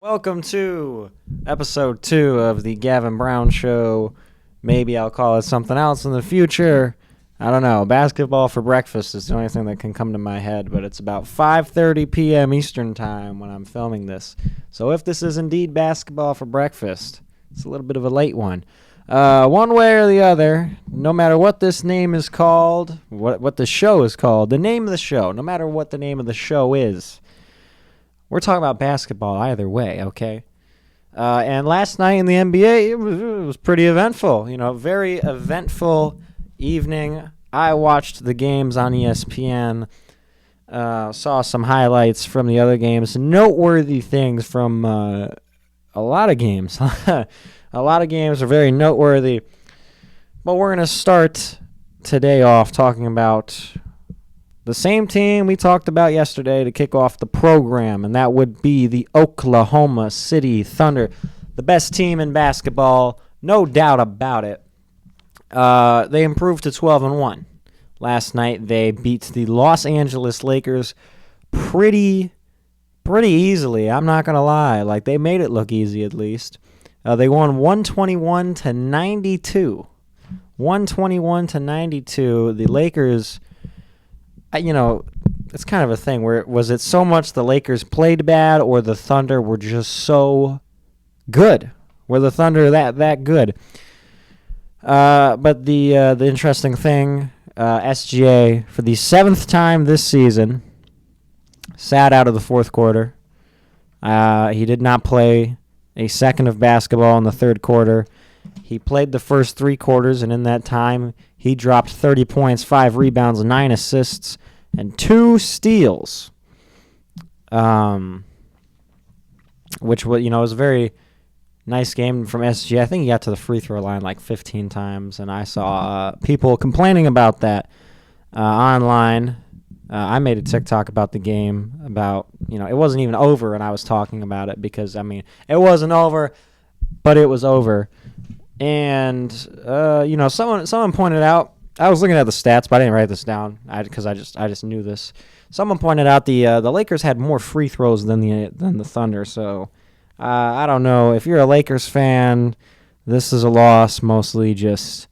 Welcome to episode 2 of the Gavin Brown Show. Maybe I'll call it something else in the future. I don't know. Basketball for breakfast is the only thing that can come to my head, but it's about 5:30 p.m. Eastern time when I'm filming this. So if this is indeed basketball for breakfast, it's a little bit of a late one. One way or the other, no matter what this name is called, what the show is called, the name of the show, no matter what the name of the show is, we're talking about basketball either way, okay? And last night in the NBA, it was pretty eventful. Very eventful evening. I watched the games on ESPN, saw some highlights from the other games, noteworthy things from a lot of games. A lot of games are very noteworthy. But we're going to start today off talking about the same team we talked about yesterday to kick off the program, and that would be the Oklahoma City Thunder, the best team in basketball, no doubt about it. They improved to 12-1. Last night they beat the Los Angeles Lakers pretty easily. I'm not gonna lie, they made it look easy at least. They won 121-92. 121-92. The Lakers. It's kind of a thing where was it so much the Lakers played bad or the Thunder were just so good? Were the Thunder that good? But the interesting thing, SGA, for the 7th time this season, sat out of the fourth quarter. He did not play a second of basketball in the third quarter. He played the first 3 quarters, and in that time, he dropped 30 points, 5 rebounds, 9 assists, and 2 steals. Which was a very nice game from SG. I think he got to the free throw line 15 times, and I saw people complaining about that online. I made a TikTok about the game, about, it wasn't even over, and I was talking about it because, it wasn't over, but it was over. And, someone pointed out, I was looking at the stats, but I didn't write this down because I just knew this. Someone pointed out the Lakers had more free throws than the Thunder, so I don't know. If you're a Lakers fan, this is a loss, mostly just,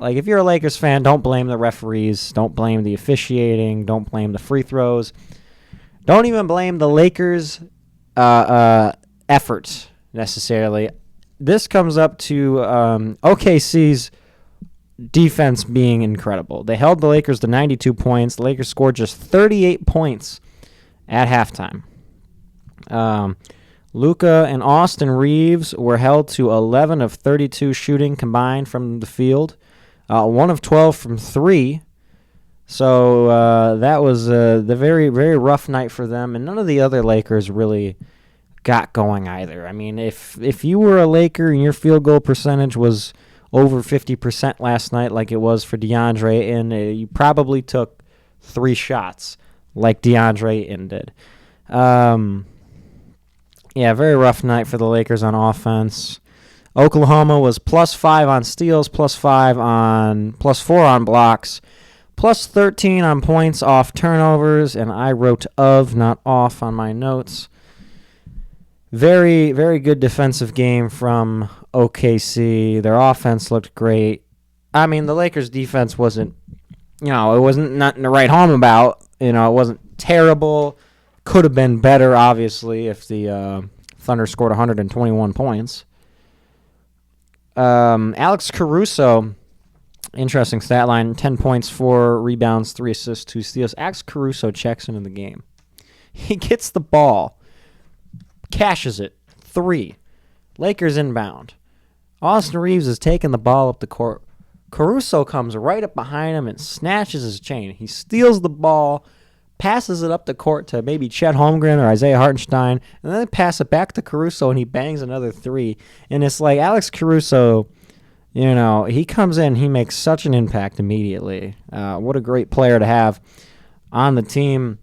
if you're a Lakers fan, don't blame the referees, don't blame the officiating, don't blame the free throws. Don't even blame the Lakers' effort, necessarily. This comes up to OKC's defense being incredible. They held the Lakers to 92 points. The Lakers scored just 38 points at halftime. Luka and Austin Reeves were held to 11 of 32 shooting combined from the field, 1 of 12 from 3. So that was the very, very rough night for them, and none of the other Lakers really got going either. If you were a Laker and your field goal percentage was over 50% last night like it was for DeAndre Ayton, you probably took 3 shots like DeAndre Ayton did. Very rough night for the Lakers on offense. Oklahoma was +5 on steals, +4 on blocks, +13 on points off turnovers, and I wrote of, not off, on my notes. Very, very good defensive game from OKC. Their offense looked great. The Lakers' defense wasn't, it wasn't nothing to write home about. It wasn't terrible. Could have been better, obviously, if the Thunder scored 121 points. Alex Caruso, interesting stat line, 10 points, 4 rebounds, 3 assists, 2 steals. Alex Caruso checks into the game. He gets the ball. Cashes it. 3. Lakers inbound. Austin Reeves is taking the ball up the court. Caruso comes right up behind him and snatches his chain. He steals the ball, passes it up the court to maybe Chet Holmgren or Isaiah Hartenstein, and then pass it back to Caruso, and he bangs another 3. And it's like Alex Caruso, he comes in, he makes such an impact immediately. What a great player to have on the team.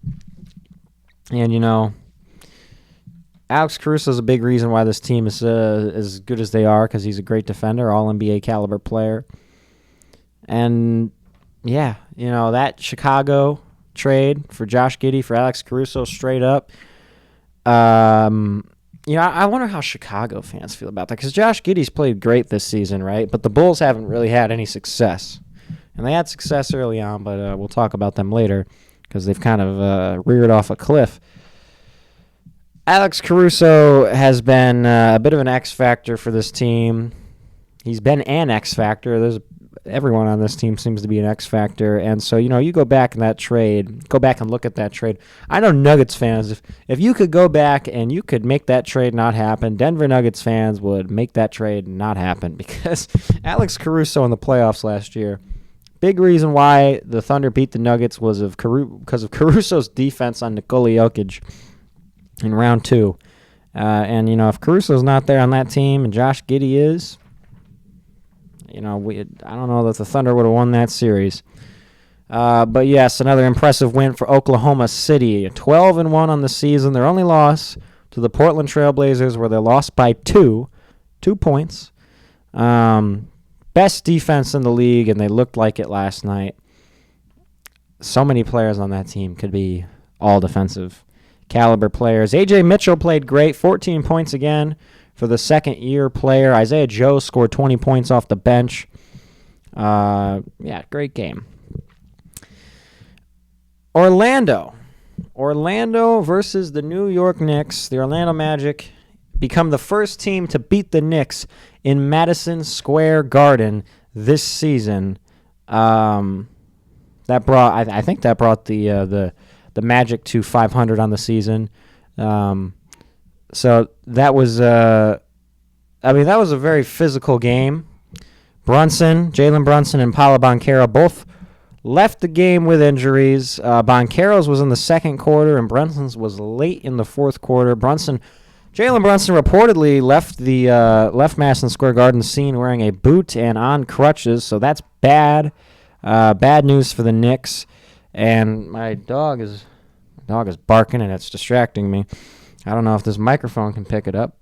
And, Alex Caruso is a big reason why this team is as good as they are, because he's a great defender, all-NBA caliber player. And, that Chicago trade for Josh Giddey for Alex Caruso straight up. I wonder how Chicago fans feel about that because Josh Giddey's played great this season, right? But the Bulls haven't really had any success. And they had success early on, but we'll talk about them later because they've kind of reared off a cliff. Alex Caruso has been a bit of an X factor for this team. He's been an X factor. Everyone on this team seems to be an X factor. And so, you go back and look at that trade. I know Nuggets fans, if you could go back and you could make that trade not happen, Denver Nuggets fans would make that trade not happen because Alex Caruso in the playoffs last year, big reason why the Thunder beat the Nuggets was because of Caruso's defense on Nikola Jokic in round 2. And, if Caruso's not there on that team and Josh Giddey is, I don't know that the Thunder would have won that series. But, yes, another impressive win for Oklahoma City. 12-1 on the season. Their only loss to the Portland Trailblazers where they lost by 2 points. Best defense in the league, and they looked like it last night. So many players on that team could be all defensive caliber players. A.J. Mitchell played great, 14 points again for the second-year player. Isaiah Joe scored 20 points off the bench. Great game. Orlando versus the New York Knicks. The Orlando Magic become the first team to beat the Knicks in Madison Square Garden this season. I think that brought the Magic to 500 on the season. So that was that was a very physical game. Jalen Brunson, and Paolo Banchero both left the game with injuries. Banchero's was in the second quarter, and Brunson's was late in the fourth quarter. Jalen Brunson reportedly left Madison Square Garden scene wearing a boot and on crutches, so that's bad. Bad news for the Knicks. And my dog is barking, and it's distracting me. I don't know if this microphone can pick it up.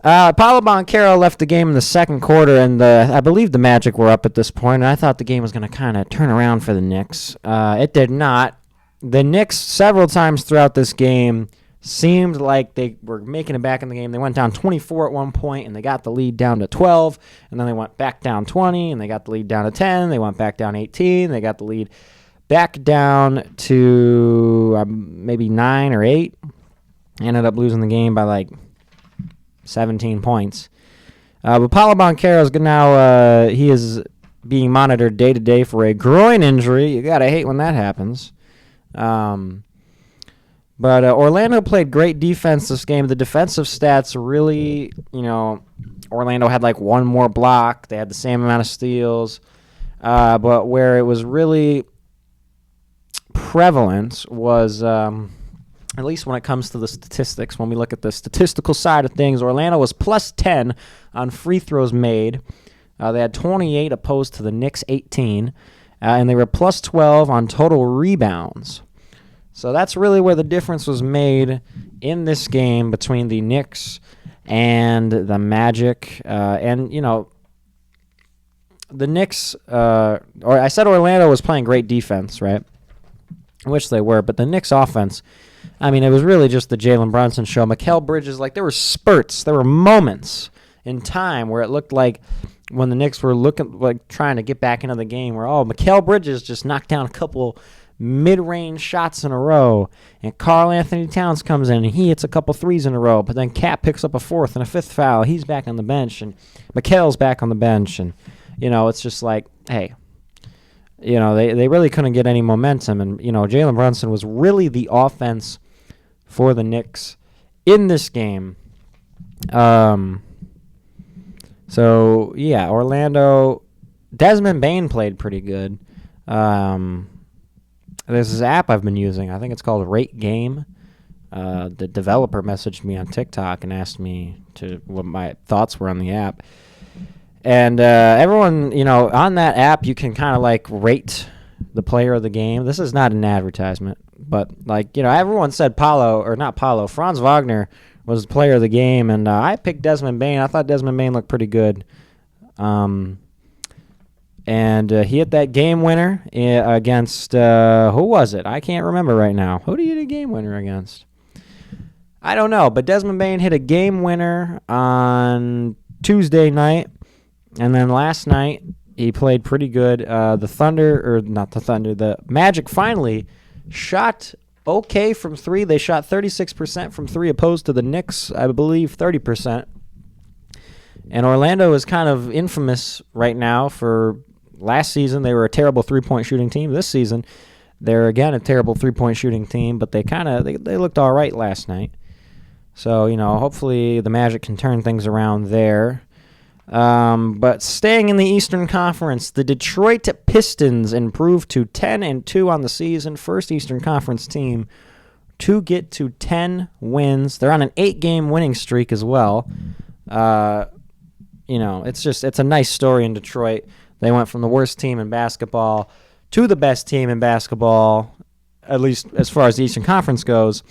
Paolo Banchero left the game in the second quarter, and I believe the Magic were up at this point, and I thought the game was going to kind of turn around for the Knicks. It did not. The Knicks, several times throughout this game, seemed like they were making it back in the game. They went down 24 at one point, and they got the lead down to 12, and then they went back down 20, and they got the lead down to 10. They went back down 18. They got the lead back down to maybe 9 or 8. Ended up losing the game by 17 points. But Paolo Banchero is now he is being monitored day to day for a groin injury. You gotta hate when that happens. But Orlando played great defense this game. The defensive stats really, Orlando had one more block. They had the same amount of steals. But where it was really prevalent was, at least when it comes to the statistics, when we look at the statistical side of things, Orlando was plus 10 on free throws made. They had 28 opposed to the Knicks 18. And they were plus 12 on total rebounds. So that's really where the difference was made in this game between the Knicks and the Magic. The Knicks, I said Orlando was playing great defense, right? Which they were, but the Knicks offense, it was really just the Jalen Brunson show. Mikal Bridges, there were spurts, there were moments in time where it looked like when the Knicks were looking trying to get back into the game where, Mikal Bridges just knocked down a couple mid-range shots in a row, and Karl Anthony Towns comes in and he hits a couple threes in a row, but then Cat picks up a fourth and a fifth foul. He's back on the bench, and Mikal's back on the bench, and, it's just hey, they really couldn't get any momentum, and, Jalen Brunson was really the offense for the Knicks in this game. Orlando, Desmond Bane played pretty good. There's this app I've been using. I think it's called Rate Game. The developer messaged me on TikTok and asked me what my thoughts were on the app. And everyone, on that app, you can kind of rate the player of the game. This is not an advertisement, but everyone said Franz Wagner was the player of the game, and I picked Desmond Bane. I thought Desmond Bane looked pretty good. And he hit that game winner against, who was it? I can't remember right now. Who did he hit a game winner against? I don't know, but Desmond Bane hit a game winner on Tuesday night, and then last night he played pretty good. The Magic finally shot okay from three. They shot 36% from three, opposed to the Knicks, I believe, 30%. And Orlando is kind of infamous right now for last season. They were a terrible three-point shooting team. This season, they're again a terrible three-point shooting team, but they looked all right last night. So, hopefully the Magic can turn things around there. But staying in the Eastern Conference, the Detroit Pistons improved to 10-2 on the season. First Eastern Conference team to get to 10 wins. They're on an 8-game winning streak as well. It's a nice story in Detroit. They went from the worst team in basketball to the best team in basketball, at least as far as the Eastern Conference goes.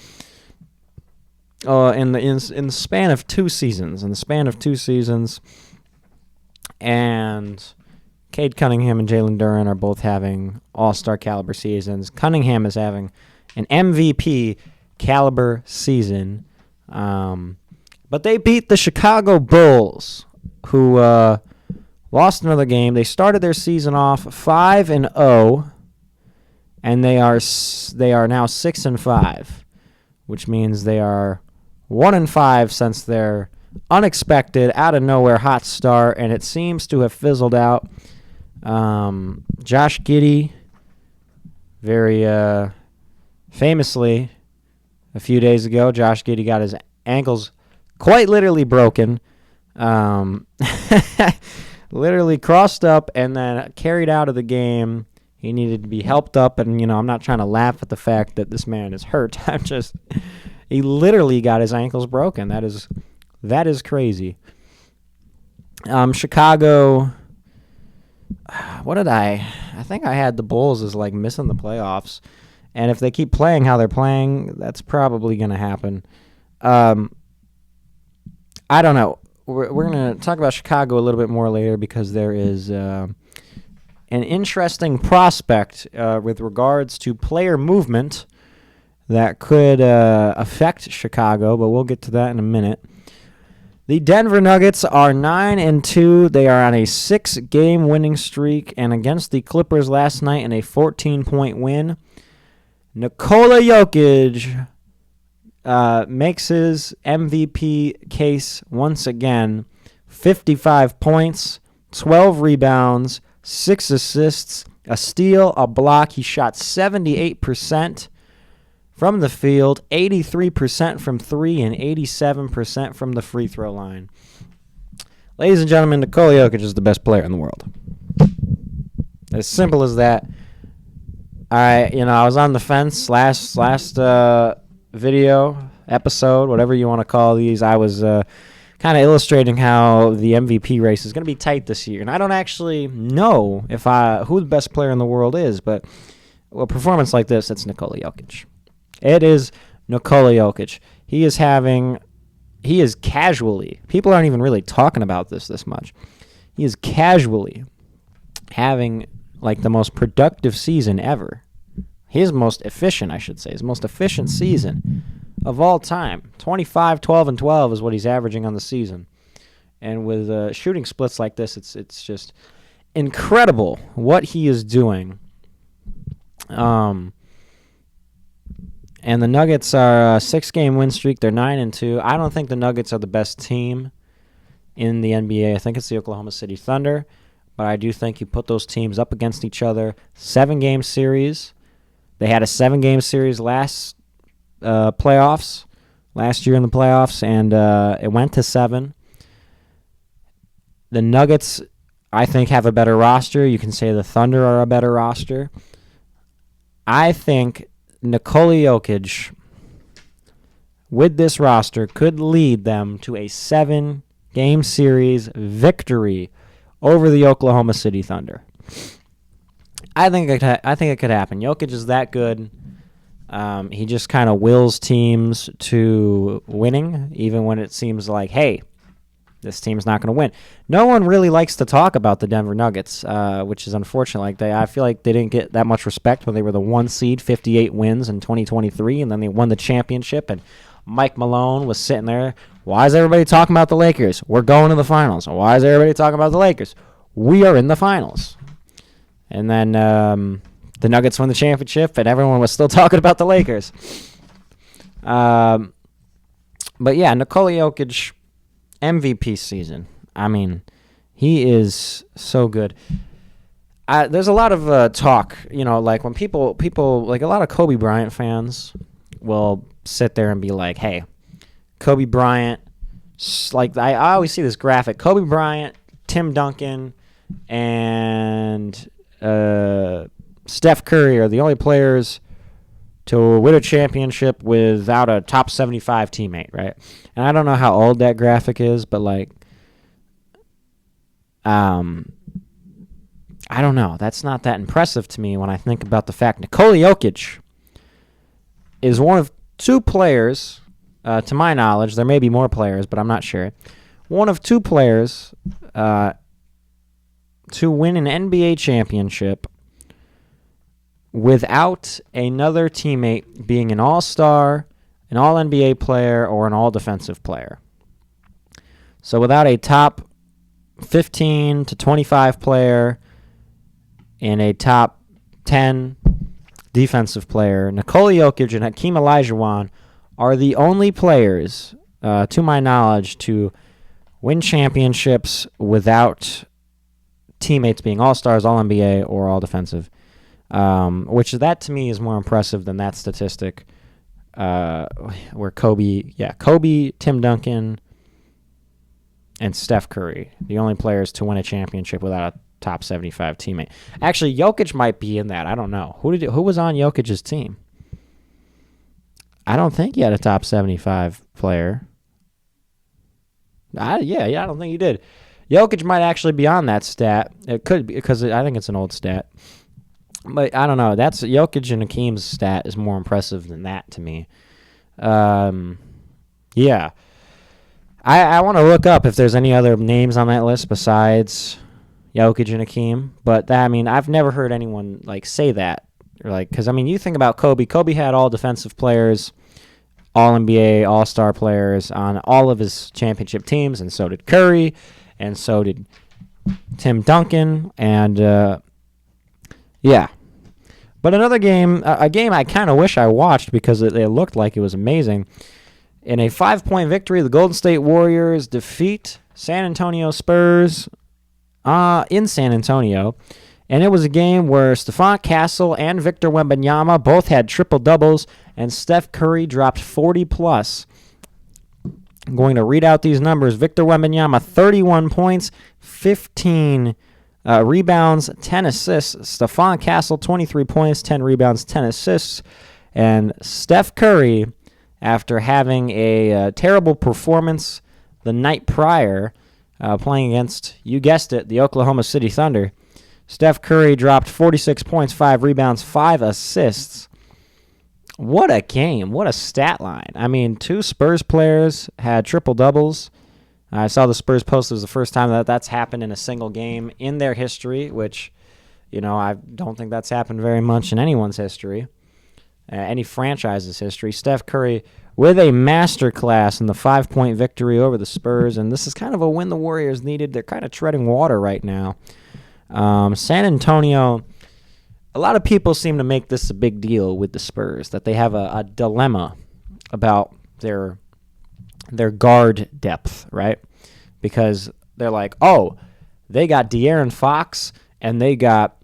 In the span of 2 seasons. And Cade Cunningham and Jalen Duren are both having all-star caliber seasons. Cunningham is having an MVP caliber season. But they beat the Chicago Bulls, who lost another game. They started their season off 5-0, and they are now 6-5, which means they are 1-5 since their unexpected, out of nowhere hot start, and it seems to have fizzled out. Josh Giddey, very famously, a few days ago, Josh Giddey got his ankles quite literally broken, literally crossed up and then carried out of the game. He needed to be helped up, and I'm not trying to laugh at the fact that this man is hurt. He literally got his ankles broken. That is crazy. Chicago, I think I had the Bulls as missing the playoffs, and if they keep playing how they're playing, that's probably going to happen. I don't know. We're going to talk about Chicago a little bit more later because there is an interesting prospect with regards to player movement that could affect Chicago, but we'll get to that in a minute. The Denver Nuggets are 9-2. They are on a 6-game winning streak, and against the Clippers last night in a 14-point win, Nikola Jokic makes his MVP case once again. 55 points, 12 rebounds, 6 assists, a steal, a block. He shot 78% from the field, 83% from 3, and 87% from the free throw line. Ladies and gentlemen, Nikola Jokic is the best player in the world. As simple as that. I was on the fence last video, episode, whatever you want to call these. I was kind of illustrating how the MVP race is going to be tight this year. And I don't actually know who the best player in the world is, but a performance like this, it's Nikola Jokic. It is Nikola Jokic. He is casually, people aren't even really talking about this much. He is casually having the most productive season ever. His most efficient season of all time. 25, 12, and 12 is what he's averaging on the season. And with shooting splits like this, it's just incredible what he is doing. And the Nuggets are a 6-game win streak. They're 9-2. I don't think the Nuggets are the best team in the NBA. I think it's the Oklahoma City Thunder. But I do think you put those teams up against each other. 7-game series. They had a 7-game series last year in the playoffs, and it went to 7. The Nuggets, I think, have a better roster. You can say the Thunder are a better roster. I think Nikola Jokic, with this roster, could lead them to a 7-game series victory over the Oklahoma City Thunder. I think it could happen. Jokic is that good. He just kind of wills teams to winning, even when it seems like, hey, this team's not going to win. No one really likes to talk about the Denver Nuggets, which is unfortunate. I feel like they didn't get that much respect when they were the 1 seed, 58 wins in 2023, and then they won the championship, and Mike Malone was sitting there. Why is everybody talking about the Lakers? We're going to the finals. Why is everybody talking about the Lakers? We are in the finals. And then the Nuggets won the championship, and everyone was still talking about the Lakers. But yeah, Nikola Jokic, MVP season. I mean, he is so good. There's a lot of talk, like when people, like a lot of Kobe Bryant fans will sit there and be like, hey, Kobe Bryant, like I always see this graphic, Kobe Bryant, Tim Duncan, and Steph Curry are the only players to win a championship without a top 75 teammate, right? And I don't know how old that graphic is, but like, I don't know. That's not that impressive to me when I think about the fact Nikola Jokic is one of two players, to my knowledge, there may be more players, but I'm not sure, one of two players to win an NBA championship without another teammate being an all-star, an all-NBA player, or an all-defensive player. So without a top 15 to 25 player and a top 10 defensive player, Nikola Jokic and Hakeem Olajuwon are the only players, to my knowledge, to win championships without teammates being all-stars, all-NBA, or all-defensive, which that to me is more impressive than that statistic where Kobe, Tim Duncan, and Steph Curry, the only players to win a championship without a top 75 teammate. Actually, Jokic might be in that. I don't know. Who was on Jokic's team? I don't think he had a top 75 player. I don't think he did. Jokic might actually be on that stat. It could be because I think it's an old stat. But I don't know. That's Jokic and Hakeem's stat is more impressive than that to me. Yeah. I want to look up if there's any other names on that list besides Jokic and Hakeem. But I've never heard anyone like say that. Because you think about Kobe. Kobe had all defensive players, all NBA, all star players on all of his championship teams, and so did Curry, and so did Tim Duncan, and yeah. But another game, a game I kind of wish I watched because it looked like it was amazing. In a 5-point victory, the Golden State Warriors defeat San Antonio Spurs in San Antonio. And it was a game where Stephon Castle and Victor Wembanyama both had triple-doubles, and Steph Curry dropped 40-plus. I'm going to read out these numbers. Victor Wembanyama, 31 points, 15 rebounds, 10 assists. Stephon Castle, 23 points, 10 rebounds, 10 assists. And Steph Curry, after having a terrible performance the night prior, playing against, you guessed it, the Oklahoma City Thunder, Steph Curry dropped 46 points, 5 rebounds, 5 assists. What a game. What a stat line. Two Spurs players had triple-doubles. I saw the Spurs post. It was the first time that's happened in a single game in their history, which, I don't think that's happened very much in anyone's history, any franchise's history. Steph Curry with a masterclass in the 5-point victory over the Spurs, and this is kind of a win the Warriors needed. They're kind of treading water right now. San Antonio, a lot of people seem to make this a big deal with the Spurs, that they have a dilemma about their guard depth, right? Because they're like, oh, they got De'Aaron Fox, and they got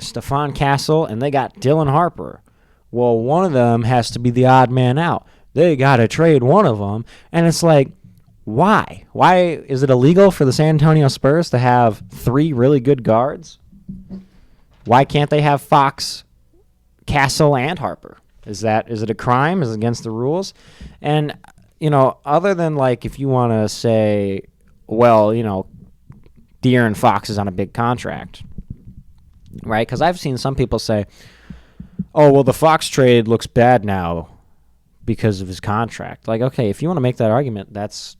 Stephon Castle, and they got Dylan Harper. Well, one of them has to be the odd man out. They got to trade one of them, and it's like, why? Why is it illegal for the San Antonio Spurs to have 3 really good guards? Why can't they have Fox, Castle, and Harper? Is it a crime? Is it against the rules? And, other than like if you want to say, well, De'Aaron Fox is on a big contract, right? Because I've seen some people say, oh, well, the Fox trade looks bad now because of his contract. Like, okay, if you want to make that argument, that's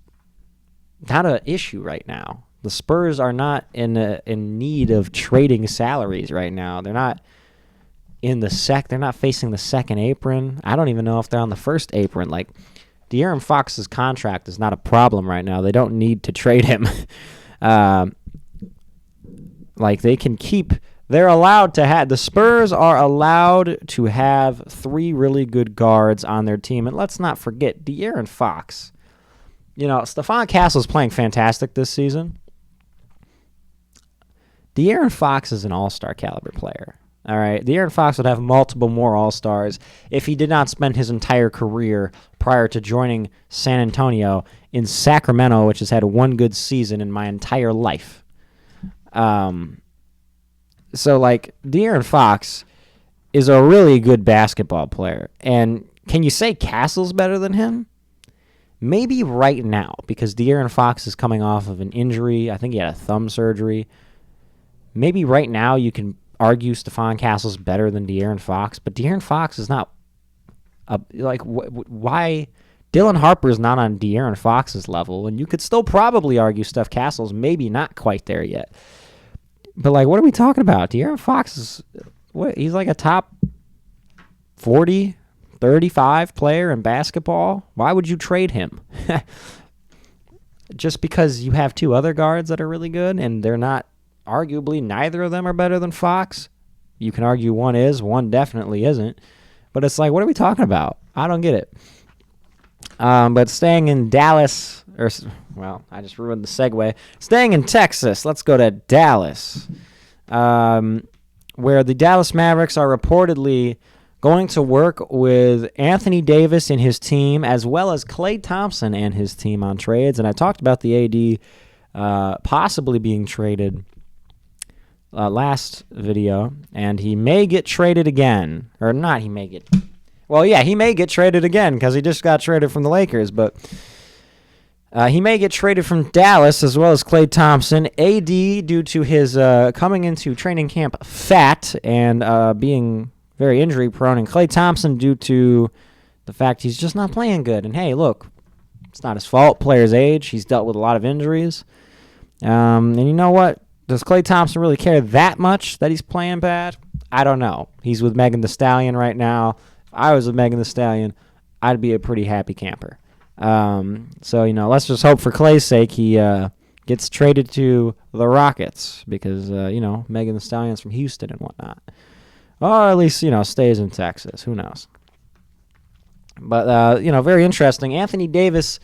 not an issue right now. The Spurs are not in need of trading salaries right now. They're not they're not facing the second apron. I don't even know if they're on the first apron. Like, De'Aaron Fox's contract is not a problem right now. They don't need to trade him. They can keep. They're allowed to have. The Spurs are allowed to have 3 really good guards on their team, and let's not forget De'Aaron Fox. Stephon Castle's playing fantastic this season. De'Aaron Fox is an all-star caliber player. All right, De'Aaron Fox would have multiple more all-stars if he did not spend his entire career prior to joining San Antonio in Sacramento, which has had 1 good season in my entire life. De'Aaron Fox is a really good basketball player. And can you say Castle's better than him? Maybe right now, because De'Aaron Fox is coming off of an injury. I think he had a thumb surgery. Maybe right now you can argue Stephon Castle's better than De'Aaron Fox, but De'Aaron Fox is not why Dylan Harper is not on De'Aaron Fox's level, and you could still probably argue Steph Castle's maybe not quite there yet. But what are we talking about? De'Aaron Fox is he's like a top 40, 35 player in basketball. Why would you trade him? Just because you have 2 other guards that are really good and they're not. Arguably, neither of them are better than Fox. You can argue one is, one definitely isn't. But it's what are we talking about? I don't get it. But staying in Dallas, I just ruined the segue. Staying in Texas, let's go to Dallas, where the Dallas Mavericks are reportedly going to work with Anthony Davis and his team, as well as Klay Thompson and his team on trades. And I talked about the AD possibly being traded last video, and he may get traded again. Or not, he may get... Well, yeah, he may get traded again because he just got traded from the Lakers, but he may get traded from Dallas as well as Klay Thompson. AD, due to his coming into training camp fat and being very injury-prone, and Klay Thompson due to the fact he's just not playing good. And, hey, look, it's not his fault. Player's age. He's dealt with a lot of injuries. And you know what? Does Klay Thompson really care that much that he's playing bad? I don't know. He's with Megan Thee Stallion right now. If I was with Megan Thee Stallion, I'd be a pretty happy camper. Let's just hope for Klay's sake he gets traded to the Rockets because, Megan Thee Stallion's from Houston and whatnot. Or at least, stays in Texas. Who knows? But, very interesting. Anthony Davis,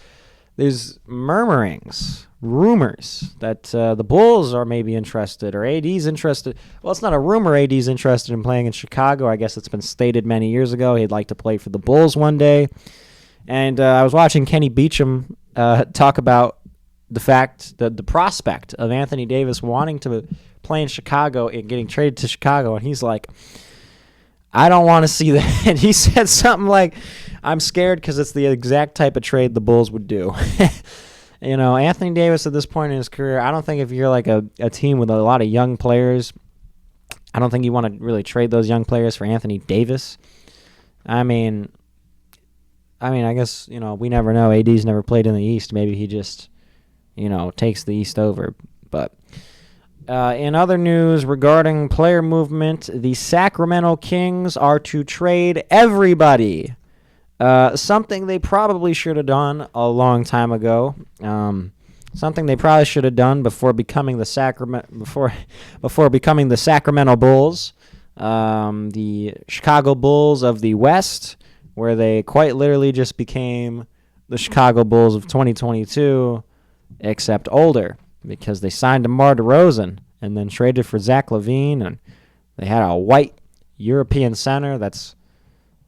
there's rumors that the Bulls are maybe interested or AD's interested. Well, it's not a rumor AD's interested in playing in Chicago. I guess it's been stated many years ago he'd like to play for the Bulls one day. And I was watching Kenny Beecham talk about the fact that the prospect of Anthony Davis wanting to play in Chicago and getting traded to Chicago, and he's like, I don't want to see that. And he said something like, I'm scared because it's the exact type of trade the Bulls would do. Anthony Davis at this point in his career, I don't think if you're a team with a lot of young players, I don't think you want to really trade those young players for Anthony Davis. I guess, we never know. AD's never played in the East. Maybe he just, takes the East over. But in other news regarding player movement, the Sacramento Kings are to trade everybody. Something they probably should have done a long time ago. Something they probably should have done before becoming the Sacramento Bulls, the Chicago Bulls of the West, where they quite literally just became the Chicago Bulls of 2022, except older, because they signed DeMar DeRozan and then traded for Zach LaVine, and they had a white European center that's,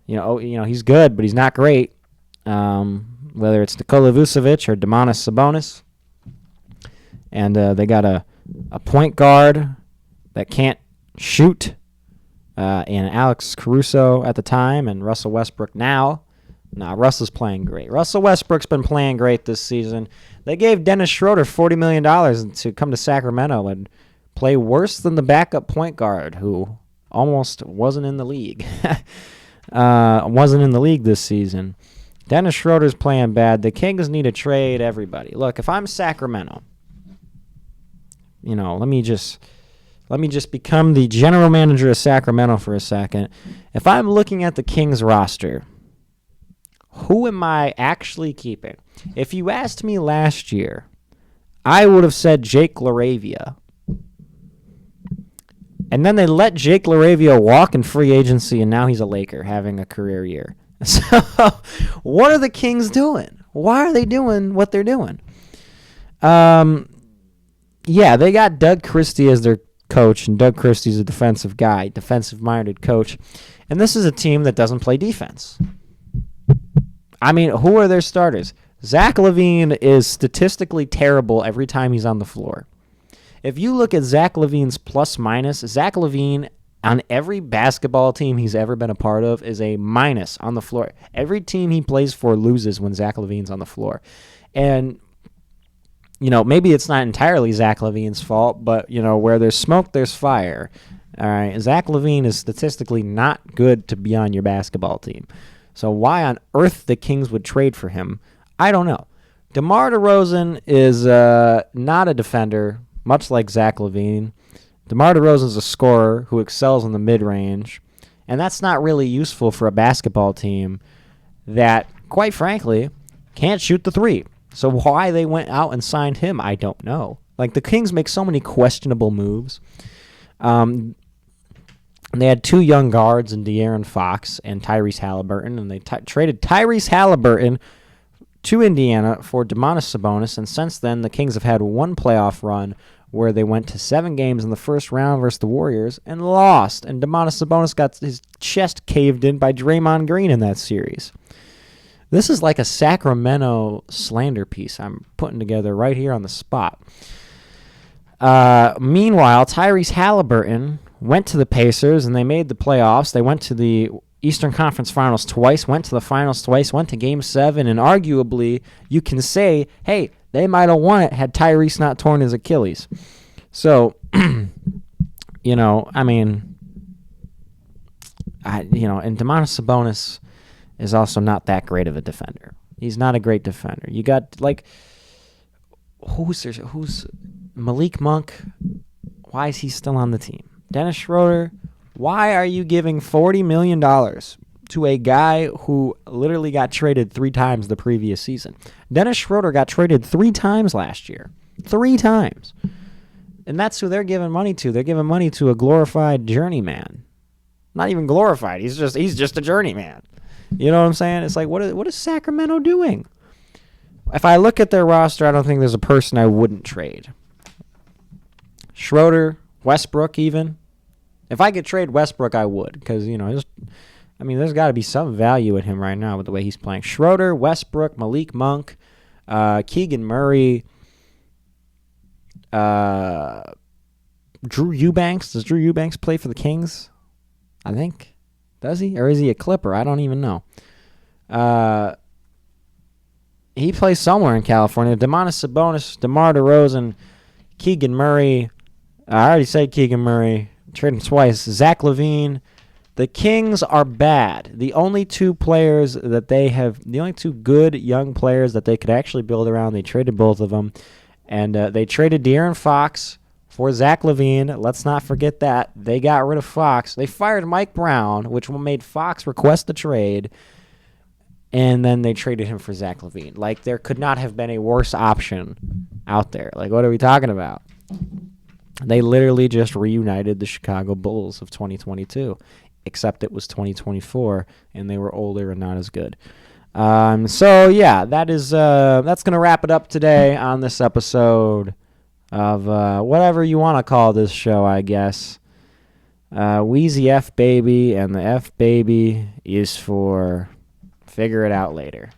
he's good, but he's not great. Whether it's Nikola Vucevic or Domantas Sabonis. And they got a point guard that can't shoot, and Alex Caruso at the time, and Russell Westbrook now. Nah, Russell's playing great. Russell Westbrook's been playing great this season. They gave Dennis Schroeder $40 million to come to Sacramento and play worse than the backup point guard, who almost wasn't in the league. Wasn't in the league this season. Dennis Schroeder's playing bad. The Kings need to trade everybody. Look, if I'm Sacramento, let me just become the general manager of Sacramento for a second. If I'm looking at the Kings roster, Who am I actually keeping? If you asked me last year, I would have said Jake LaRavia. And then they let Jake LaRavia walk in free agency, and now he's a Laker having a career year. So what are the Kings doing? Why are they doing what they're doing? Yeah, they got Doug Christie as their coach, and Doug Christie's a defensive guy, defensive-minded coach. And this is a team that doesn't play defense. I mean, who are their starters? Zach LaVine is statistically terrible every time he's on the floor. If you look at Zach LaVine's plus-minus, Zach LaVine on every basketball team he's ever been a part of is a minus on the floor. Every team he plays for loses when Zach LaVine's on the floor. And maybe it's not entirely Zach LaVine's fault, but, where there's smoke, there's fire. All right, Zach LaVine is statistically not good to be on your basketball team. So why on earth the Kings would trade for him, I don't know. DeMar DeRozan is not a defender, much like Zach LaVine. DeMar DeRozan is a scorer who excels in the mid-range, and that's not really useful for a basketball team that, quite frankly, can't shoot the three. So why they went out and signed him, I don't know. Like, the Kings make so many questionable moves. They had two young guards in De'Aaron Fox and Tyrese Halliburton, and they traded Tyrese Halliburton to Indiana for Domantas Sabonis, and since then the Kings have had one playoff run where they went to 7 games in the first round versus the Warriors and lost, and Domantas Sabonis got his chest caved in by Draymond Green in that series. This is like a Sacramento slander piece I'm putting together right here on the spot. Meanwhile, Tyrese Halliburton went to the Pacers, and they made the playoffs. They went to the Eastern Conference Finals twice, went to the Finals twice, went to Game 7, and arguably you can say, hey, they might have won it had Tyrese not torn his Achilles. So, and Domantas Sabonis is also not that great of a defender. He's not a great defender. You got, who's Malik Monk? Why is he still on the team? Dennis Schroeder, why are you giving $40 million to a guy who literally got traded 3 times the previous season? Dennis Schroeder got traded 3 times last year. 3 times. And that's who they're giving money to. They're giving money to a glorified journeyman. Not even glorified. He's just a journeyman. You know what I'm saying? It's like, what is Sacramento doing? If I look at their roster, I don't think there's a person I wouldn't trade. Schroeder, Westbrook even. If I could trade Westbrook, I would. Because, there's got to be some value in him right now with the way he's playing. Schroeder, Westbrook, Malik Monk, Keegan Murray, Drew Eubanks. Does Drew Eubanks play for the Kings? I think. Does he? Or is he a Clipper? I don't even know. He plays somewhere in California. Domantas Sabonis, DeMar DeRozan, Keegan Murray. I already said Keegan Murray. Traded him twice. Zach LaVine. The Kings are bad. The only 2 players that they have, the only 2 good young players that they could actually build around, they traded both of them. And they traded De'Aaron Fox for Zach LaVine. Let's not forget that. They got rid of Fox. They fired Mike Brown, which made Fox request the trade. And then they traded him for Zach LaVine. Like, there could not have been a worse option out there. Like, what are we talking about? They literally just reunited the Chicago Bulls of 2022, except it was 2024, and they were older and not as good. So, yeah, that's going to wrap it up today on this episode of whatever you want to call this show, I guess. Wheezy F Baby, and the F Baby is for figure it out later.